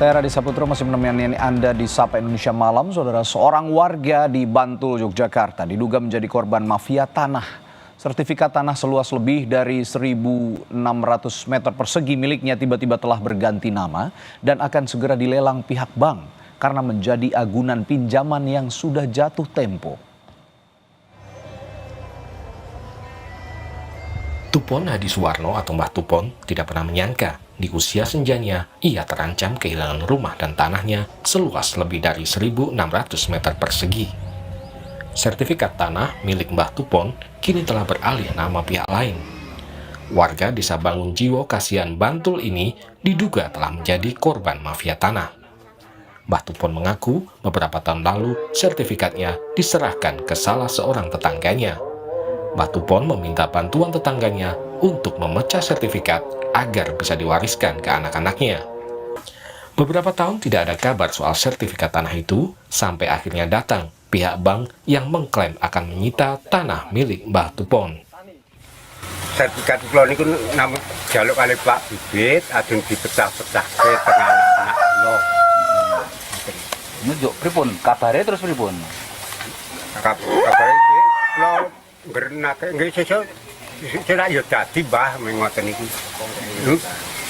Saya Radi Saputro masih menemani Anda di Sapa Indonesia Malam. Saudara, seorang warga di Bantul, Yogyakarta diduga menjadi korban mafia tanah. Sertifikat tanah seluas lebih dari 1.600 meter persegi miliknya tiba-tiba telah berganti nama dan akan segera dilelang pihak bank karena menjadi agunan pinjaman yang sudah jatuh tempo. Tupon Hadi Suwarno atau Mbah Tupon tidak pernah menyangka di usia senjanya ia terancam kehilangan rumah dan tanahnya seluas lebih dari 1.600 meter persegi. Sertifikat tanah milik Mbah Tupon kini telah beralih nama pihak lain. Warga desa Bangun Jiwo, Kasihan, Bantul ini diduga telah menjadi korban mafia tanah. Mbah Tupon mengaku beberapa tahun lalu sertifikatnya diserahkan ke salah seorang tetangganya. Mbah Tupon meminta bantuan tetangganya untuk memecah sertifikat agar bisa diwariskan ke anak-anaknya. Beberapa tahun tidak ada kabar soal sertifikat tanah itu, sampai akhirnya datang pihak bank yang mengklaim akan menyita tanah milik Mbah Tupon. Sertifikat kula niku nama jaluk kali Pak Bibit, ajeng dipecah-pecah ke tengah anak kula. Nunjuk pripun kabare terus pripun? Kabare iki kula ngrenake nggih sesuk sira yo dadi Mbah ngoten niku.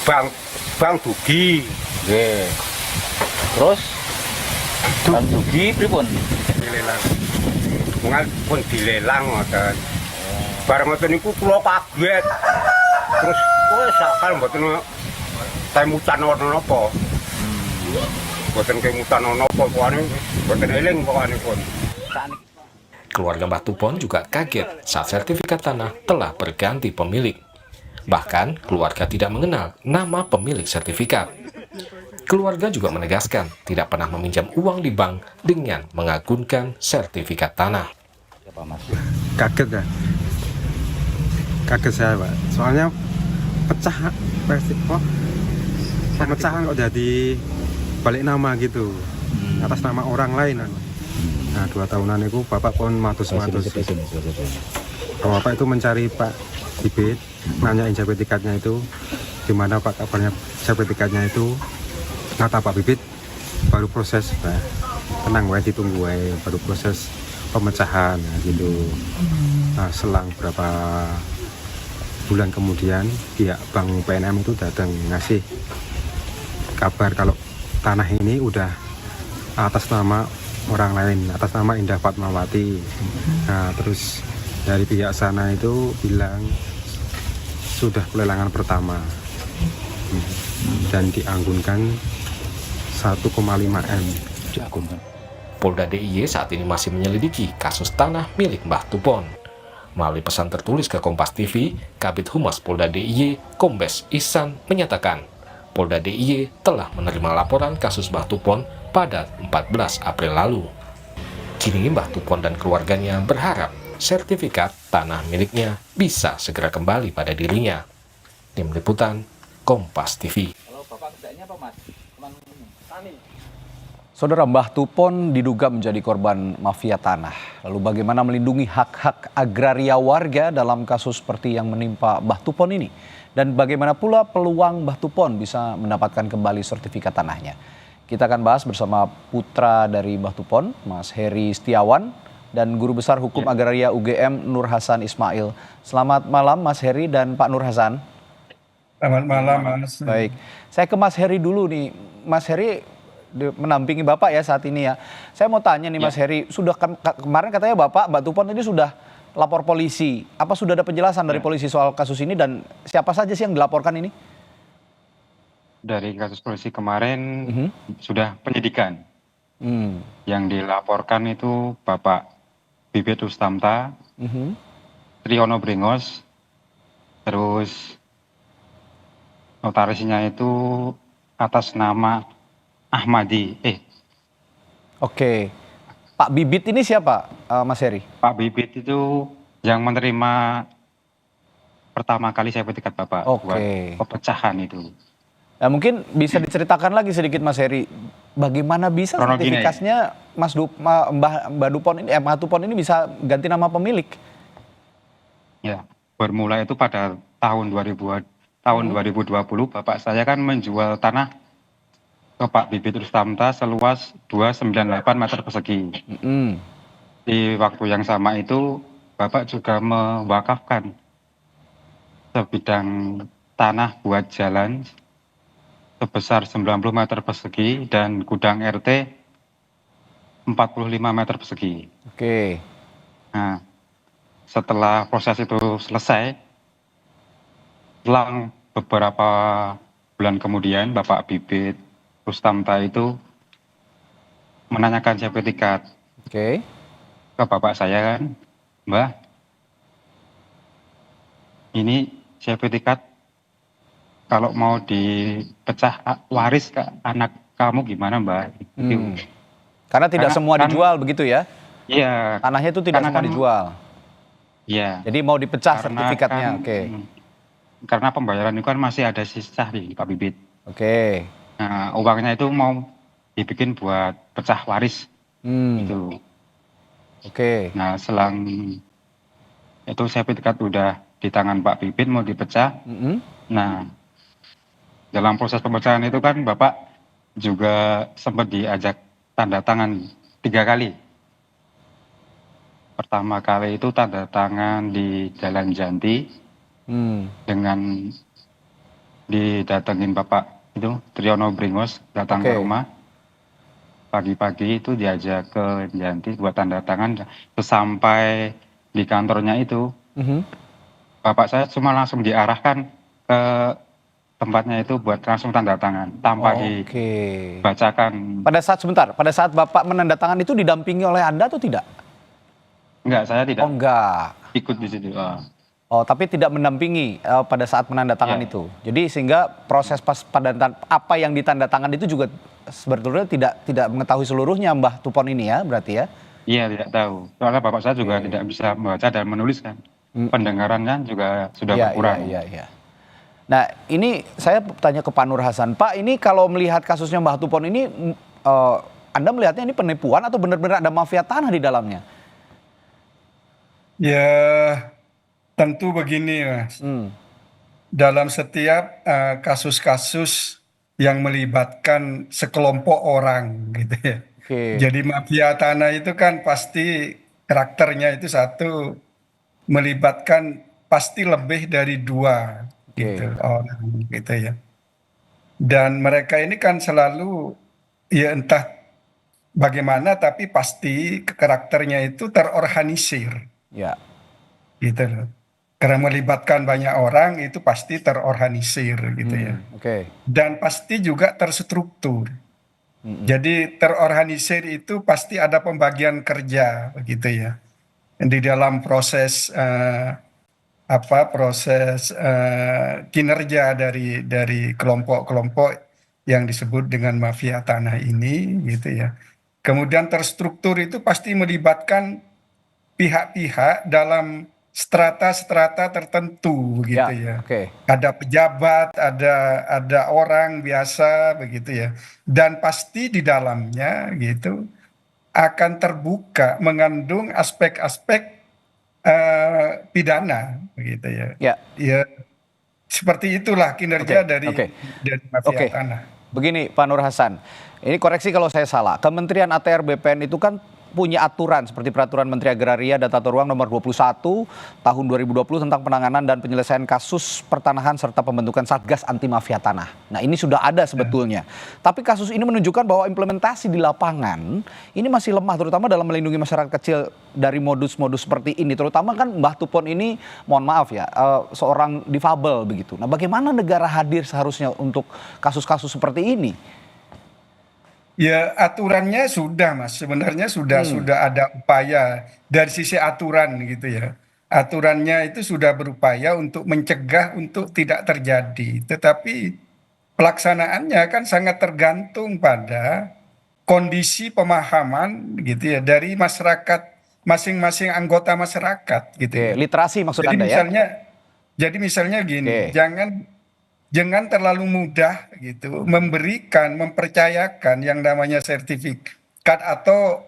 Bang dugi. Nggih. Terus Bang dugi pripun? Dilelang. Mungal pun dilelang ngoten. Bareng ngoten niku kula kaget. Terus wis sakal mboten temutan ana napa. Mboten kemutan ana napa pokokane mboten eling pokokane pun. Keluarga Mbah Tupon juga kaget saat sertifikat tanah telah berganti pemilik. Bahkan keluarga tidak mengenal nama pemilik sertifikat. Keluarga juga menegaskan tidak pernah meminjam uang di bank dengan mengagunkan sertifikat tanah. Kaget ya, kaget saya Pak. Soalnya pecah pemecahan kok jadi balik nama gitu, atas nama orang lain. Nah 2 tahunan itu Bapak pun matus-matus. Bapak itu mencari Pak Bibit, nanyain sertifikatnya itu, gimana Pak kabarnya sertifikatnya itu. Kata Pak Bibit, baru proses, nah, tenang wae ditunggu wae, baru proses pemecahan gitu. Nah, selang berapa bulan kemudian pihak Bank PNM itu datang ngasih kabar kalau tanah ini udah atas nama orang lain, atas nama Indah Fatmawati. Nah, terus dari pihak sana itu bilang sudah pelelangan pertama dan dianggunkan 1,5 M. Polda DIY saat ini masih menyelidiki kasus tanah milik Mbah Tupon. Melalui pesan tertulis ke Kompas TV, Kabid Humas Polda DIY, Kombes Ihsan menyatakan Polda DIY telah menerima laporan kasus Mbah Tupon pada 14 April lalu. Kini Mbah Tupon dan keluarganya berharap sertifikat tanah miliknya bisa segera kembali pada dirinya. Tim Liputan, Kompas TV. Kalau Bapak kerjanya apa Mas? Saudara, Mbah Tupon diduga menjadi korban mafia tanah. Lalu bagaimana melindungi hak-hak agraria warga dalam kasus seperti yang menimpa Mbah Tupon ini? Dan bagaimana pula peluang Mbah Tupon bisa mendapatkan kembali sertifikat tanahnya? Kita akan bahas bersama putra dari Mbah Tupon, Mas Heri Setiawan, dan Guru Besar Hukum Agraria UGM Nur Hasan Ismail. Selamat malam Mas Heri dan Pak Nur Hasan. Selamat malam Mas. Baik, saya ke Mas Heri dulu nih. Mas Heri menampingi Bapak ya saat ini ya. Saya mau tanya nih Mas Heri, sudah kemarin katanya Bapak, Mbah Tupon ini sudah lapor polisi. Apa sudah ada penjelasan dari polisi soal kasus ini dan siapa saja sih yang dilaporkan ini? Dari kasus polisi kemarin sudah penyidikan. Yang dilaporkan itu Bapak Bibit Rustamta, Triyono Brengos, terus notarisnya itu atas nama Ahmadi. Oke, Pak Bibit ini siapa Mas Heri? Pak Bibit itu yang menerima pertama kali sertifikat Bapak buat pepecahan itu. Nah, mungkin bisa diceritakan lagi sedikit Mas Heri, bagaimana bisa sertifikatnya Mbah Tupon ini bisa ganti nama pemilik? Ya, bermula itu pada tahun 2020 Bapak saya kan menjual tanah ke Pak Bibit Rustamta seluas 298 meter persegi. Mm-mm. Di waktu yang sama itu Bapak juga mewakafkan sebidang tanah buat jalan sebesar 90 meter persegi dan gudang RT 45 meter persegi. Oke. Nah, setelah proses itu selesai, selang beberapa bulan kemudian Bapak Bibit Rustamta itu menanyakan sertifikat Oke. ke bapak saya kan, Mbah, ini sertifikat kalau mau dipecah waris ke anak kamu gimana, Mbah? Hmm. Karena tidak Karena semua kan- dijual begitu ya? Iya. Tanahnya itu tidak Karena semua kan- dijual. Iya. Jadi mau dipecah Karena sertifikatnya. kan- Oke. Karena pembayaran itu kan masih ada sisa nih Pak Bibit. Oke. Nah, uangnya itu mau dibikin buat pecah waris Hmm. gitu. Oke. Nah, selang itu sertifikat udah di tangan Pak Bibit mau dipecah. Mm-mm. Nah, dalam proses pemecahan itu kan Bapak juga sempat diajak tanda tangan 3 kali. Pertama kali itu tanda tangan di Jalan Janti Hmm. dengan didatengin Bapak itu Triyono Bringos datang ke Oke. rumah. Pagi-pagi itu diajak ke Janti buat tanda tangan. Terus sampai di kantornya itu Mhm. Bapak saya cuma langsung diarahkan ke tempatnya itu buat langsung tanda tangan tanpa Oke. dibacakan. Pada saat Bapak menandatangani itu didampingi oleh Anda atau tidak? Enggak, saya tidak Oh enggak. ikut di situ. Oh, tapi tidak mendampingi pada saat menandatangan Iya. itu. Jadi sehingga proses pada apa yang ditandatangan itu juga sebetulnya tidak mengetahui seluruhnya Mbah Tupon ini ya, berarti ya. Iya, tidak tahu. Soalnya bapak saya juga tidak bisa membaca dan menulis kan. Pendengarannya juga sudah Iya, berkurang. iya. Nah, ini saya tanya ke Pak Nur Hasan. Pak, ini kalau melihat kasusnya Mbah Tupon ini, Anda melihatnya ini penipuan atau benar-benar ada mafia tanah di dalamnya? Ya, tentu begini, Mas. Hmm. Dalam setiap kasus-kasus yang melibatkan sekelompok orang, gitu ya. Oke. Jadi mafia tanah itu kan pasti karakternya itu satu melibatkan pasti lebih dari 2 gitu orang gitu ya. Dan mereka ini kan selalu ya entah bagaimana tapi pasti karakternya itu terorganisir Ya. gitu loh. Karena melibatkan banyak orang itu pasti terorganisir gitu ya. Oke. Dan pasti juga terstruktur. Jadi terorganisir itu pasti ada pembagian kerja begitu ya. Di dalam proses kinerja dari kelompok-kelompok yang disebut dengan mafia tanah ini gitu ya. Kemudian terstruktur itu pasti melibatkan pihak-pihak dalam strata-strata tertentu gitu ya. Oke. Ada pejabat, ada orang biasa begitu ya. Dan pasti di dalamnya gitu akan terbuka mengandung aspek-aspek pidana begitu ya. Ya. Ya seperti itulah kinerja Oke, dari oke. mafia Oke. tanah. Begini Pak Nur Hasan, ini koreksi kalau saya salah. Kementerian ATR BPN itu kan punya aturan seperti Peraturan Menteri Agraria dan Tata Ruang Nomor 21 Tahun 2020 tentang penanganan dan penyelesaian kasus pertanahan serta pembentukan Satgas Anti Mafia Tanah. Nah, ini sudah ada sebetulnya. Tapi kasus ini menunjukkan bahwa implementasi di lapangan ini masih lemah terutama dalam melindungi masyarakat kecil dari modus-modus seperti ini. Terutama kan Mbah Tupon ini mohon maaf ya, seorang difabel begitu. Nah, bagaimana negara hadir seharusnya untuk kasus-kasus seperti ini? Ya aturannya sudah Mas, sebenarnya sudah ada upaya dari sisi aturan gitu ya. Aturannya itu sudah berupaya untuk mencegah untuk tidak terjadi. Tetapi pelaksanaannya kan sangat tergantung pada kondisi pemahaman gitu ya dari masyarakat masing-masing anggota masyarakat gitu Oke, ya. literasi maksud Jadi Anda ya? misalnya gini, Oke. jangan terlalu mudah gitu memberikan, mempercayakan yang namanya sertifikat atau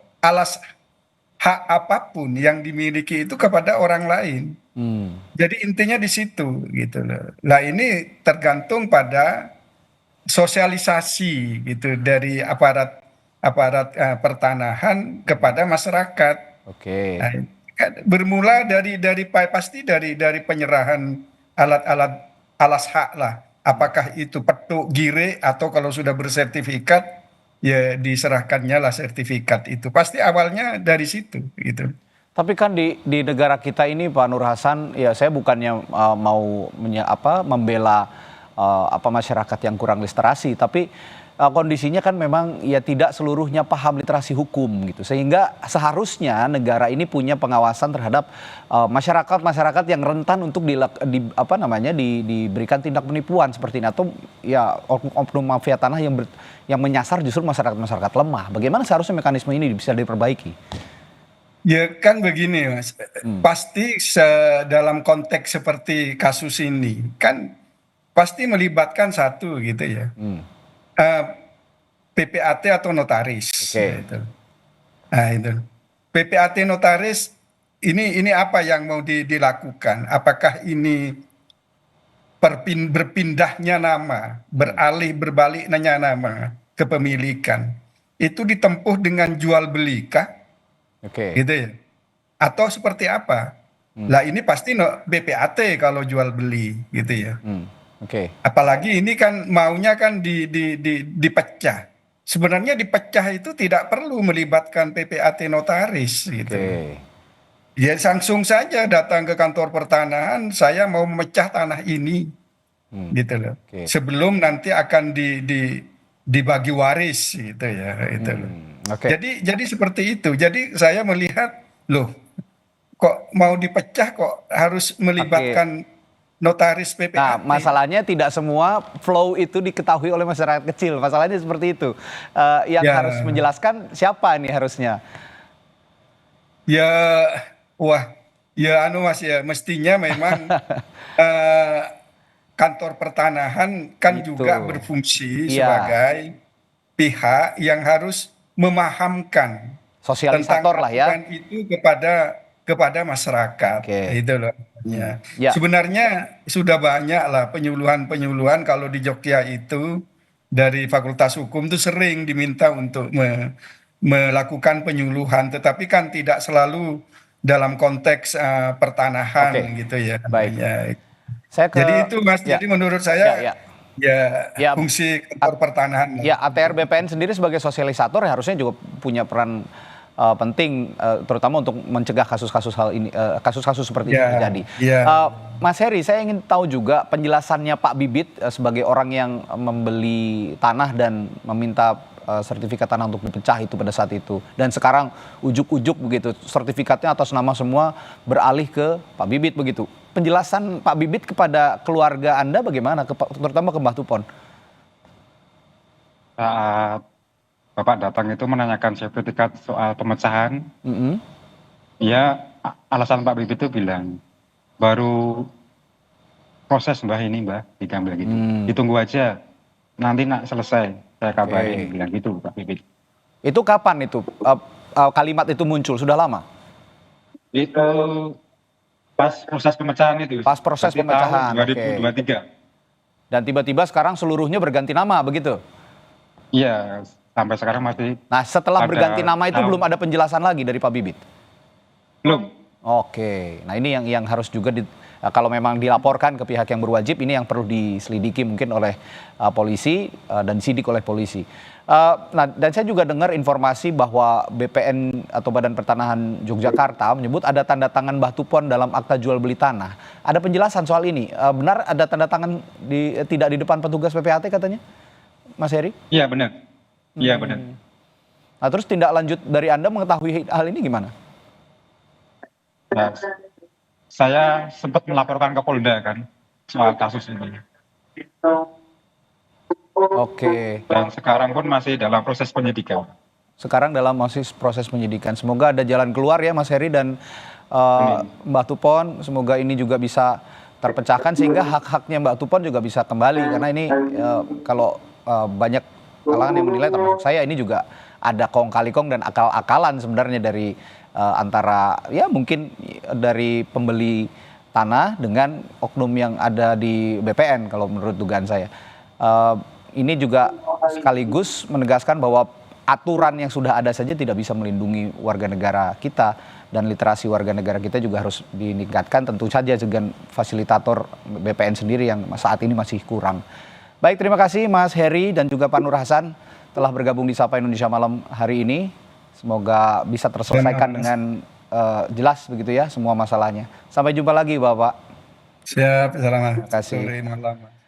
hak apapun yang dimiliki itu kepada orang lain. Jadi intinya di situ gitu loh. Nah ini tergantung pada sosialisasi gitu dari aparat aparat pertanahan kepada masyarakat. Oke. Nah, kan bermula pasti dari penyerahan alat-alat alas hak lah. Apakah itu petuk, gire, atau kalau sudah bersertifikat ya diserahkannya lah sertifikat itu. Pasti awalnya dari situ gitu. Tapi kan di negara kita ini Pak Nur Hasan, ya saya bukannya mau membela masyarakat yang kurang literasi, tapi kondisinya kan memang ya tidak seluruhnya paham literasi hukum gitu. Sehingga seharusnya negara ini punya pengawasan terhadap masyarakat yang rentan untuk diberikan tindak penipuan seperti ini, atau ya oknum mafia tanah yang menyasar justru masyarakat lemah. Bagaimana seharusnya mekanisme ini bisa diperbaiki? Ya kan begini Mas, pasti dalam konteks seperti kasus ini kan pasti melibatkan satu gitu ya, PPAT atau notaris. Oke. Gitu. Nah itu PPAT notaris ini apa yang mau dilakukan? Apakah ini berpindahnya nama, berbaliknya nama kepemilikan itu ditempuh dengan jual beli kah? Oke. Gitu ya, atau seperti apa? Lah ini pasti BPAT kalau jual beli gitu ya. Oke. Apalagi ini kan maunya kan dipecah. Sebenarnya dipecah itu tidak perlu melibatkan PPAT notaris gitu. Oke. Ya langsung saja datang ke kantor pertanahan, saya mau memecah tanah ini, gitu loh. Oke. Sebelum nanti akan dibagi waris gitu ya, itu loh. Oke. Jadi seperti itu. Jadi saya melihat, loh, kok mau dipecah kok harus melibatkan notaris PPAT. Nah, masalahnya tidak semua flow itu diketahui oleh masyarakat kecil. Masalahnya seperti itu. Yang harus menjelaskan siapa nih harusnya? Ya, wah, ya Mas ya, mestinya memang kantor pertanahan kan juga berfungsi sebagai pihak yang harus memahamkan sosialisator lah ya itu kepada masyarakat. Itu loh. Ya. Sebenarnya sudah banyak lah penyuluhan kalau di Jogja itu dari Fakultas Hukum itu sering diminta untuk melakukan penyuluhan, tetapi kan tidak selalu dalam konteks pertanahan gitu ya. Baik. Jadi itu Mas, jadi menurut saya ya fungsi kantor pertanahan. Ya, ATR BPN sendiri sebagai sosialisator harusnya juga punya peran penting, terutama untuk mencegah kasus-kasus kasus-kasus seperti ini terjadi. Mas Heri, saya ingin tahu juga penjelasannya Pak Bibit sebagai orang yang membeli tanah dan meminta sertifikat tanah untuk dipecah itu pada saat itu, dan sekarang ujuk-ujuk begitu sertifikatnya atas nama semua beralih ke Pak Bibit begitu. Penjelasan Pak Bibit kepada keluarga Anda bagaimana, terutama ke Mbah Tupon? Saat Bapak datang itu menanyakan sertifikat soal pemecahan, ya alasan Pak Bibit itu bilang, baru proses Mbah, digambil gitu. Ditunggu aja, nanti nak selesai, saya kabarin, bilang gitu Pak Bibit. Itu kapan itu kalimat itu muncul? Sudah lama? Itu pas proses pemecahan itu. Pas proses pemecahan, tahun 2023. Dan tiba-tiba sekarang seluruhnya berganti nama, begitu? Iya, sampai sekarang masih. Nah, setelah berganti nama itu belum ada penjelasan lagi dari Pak Bibit? Belum. Oke, nah ini yang harus juga kalau memang dilaporkan ke pihak yang berwajib, ini yang perlu diselidiki mungkin oleh polisi dan disidik oleh polisi. Nah, dan saya juga dengar informasi bahwa BPN atau Badan Pertanahan Yogyakarta menyebut ada tanda tangan Mbah Tupon dalam akta jual beli tanah. Ada penjelasan soal ini? Benar ada tanda tangan tidak di depan petugas PPAT katanya, Mas Heri? Iya benar. Iya benar. Nah, terus tindak lanjut dari Anda mengetahui hal ini gimana? Nah, saya sempat melaporkan ke Polda kan soal kasus ini. Oke. Dan sekarang pun masih dalam proses penyidikan. Sekarang dalam proses penyidikan. Semoga ada jalan keluar ya Mas Heri dan Mbah Tupon. Semoga ini juga bisa terpecahkan sehingga hak-haknya Mbah Tupon juga bisa kembali. Karena ini kalau banyak kalangan yang menilai, termasuk saya, ini juga ada kong kali kong dan akal-akalan sebenarnya dari antara ya mungkin dari pembeli tanah dengan oknum yang ada di BPN kalau menurut dugaan saya. ini juga sekaligus menegaskan bahwa aturan yang sudah ada saja tidak bisa melindungi warga negara kita, dan literasi warga negara kita juga harus meningkatkan, tentu saja dengan fasilitator BPN sendiri yang saat ini masih kurang. Baik, terima kasih Mas Heri dan juga Pak Nur Hasan telah bergabung di Sapa Indonesia Malam hari ini. Semoga bisa terselesaikan dengan jelas begitu ya semua masalahnya. Sampai jumpa lagi Bapak. Siap, selamat Terima kasih. sore malam.